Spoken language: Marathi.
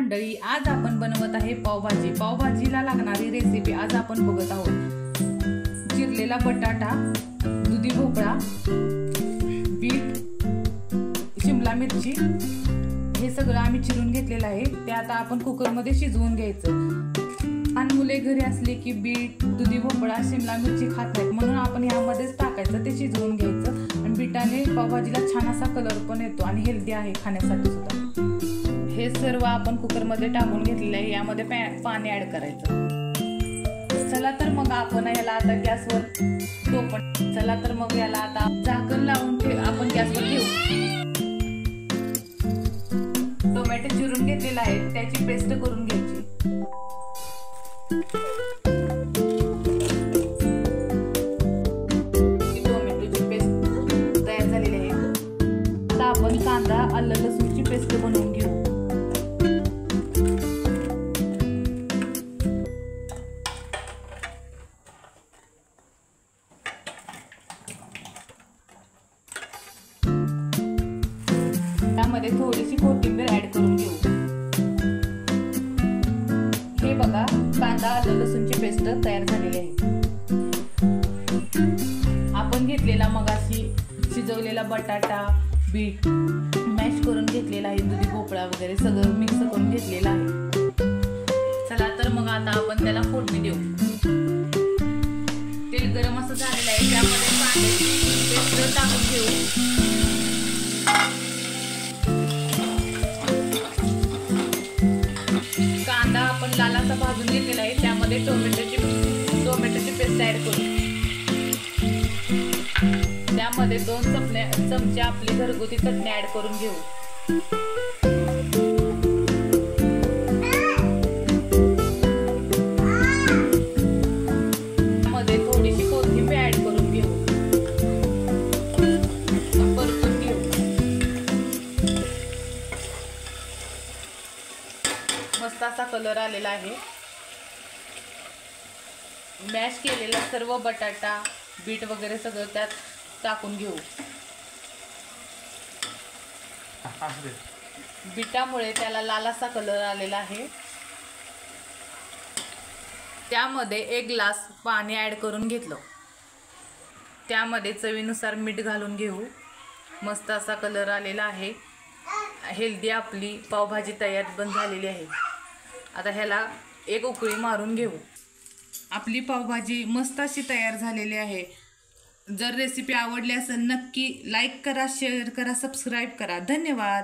मंडळी, आज आपण बनवत आहे पावभाजी। पावभाजीला लागणारी रेसिपी आज आपण बघत आहोत। चिरलेला बटाटा, दुधी भोपळा, बीट, शिमला मिरची हे सगळं आम्ही चिरून घेतलेलं आहे। ते आता आपण कुकर मध्ये शिजवून घ्यायचं। लहान मुले घरी असले की बीट, दुधी भोपळा, शिमला मिरची खात नाहीत, म्हणून आपण यामध्येच टाकायचं, ते शिजवून घ्यायचं। आणि बीटाने पावभाजीला छान असा कलर पण येतो आणि हेल्दी आहे खाण्यासाठी सुद्धा। हे सर्व आपण कुकर मध्ये टाकून घेतलेलं आहे। यामध्ये पाणी ऍड करायचं। चला तर मग आपण याला आता गॅसवर चला तर मग याला आता झाकण लावून आपण गॅसवर ठेवू। टोमॅटो चिरून घेतलेला आहे, त्याची पेस्ट करून घ्यायची। टोमॅटोची पेस्ट तयार झालेली आहे। आता आपण कांदा, आलं, लसूणची पेस्ट बनवून घेऊ। त्यामध्ये थोडीशी कोथिंबीर ऍड करून घेऊ। हे बघा, कांदा, आलं, लसूणची पेस्ट तयार झालेली आहे। आपण घेतलेला मगाशी शिजवलेला बटाटा, बीट मॅश करून घेतलेला आहे, दुधी भोपळा वगैरे सगळं मिक्स करून घेतलेलं आहे। चला तर मग आता आपण त्याला फोडणी देऊ। तेल गरम असं झालेलं आहे, त्यामध्ये कांद्याची पेस्ट टाकून घेऊ। कांदा आपण लाल असा भाजून घेतलेला आहे, त्यामध्ये टोमॅटोची पेस्ट ऍड करू। त्यामध्ये 2 चमचे आपली घरगुती चटणी ऍड करून घेऊ। त्यामध्ये थोडीशी कोथिंबीर ऍड करून घेऊ। परतून घेऊ। मस्त असा कलर आलेला आहे। मॅश केलेला सर्व बटाटा, बीट वगैरे सगळं त्यात टाकून घेऊ। बीटामुळे त्याला लाल असा कलर आलेला आहे। त्यामध्ये 1 ग्लास पाणी ऍड करून घेतलं। त्यामध्ये चवीनुसार मीठ घालून घेऊ। मस्त असा कलर आलेला आहे। हेल्दी आपली पावभाजी तयार झालेली आहे। आता ह्याला 1 उकळी मारून घेऊ। आपली पावभाजी मस्त अशी तयार झालेली आहे। जर रेसिपी आवडली असेल नक्की लाईक करा, शेअर करा, सबस्क्राईब करा। धन्यवाद।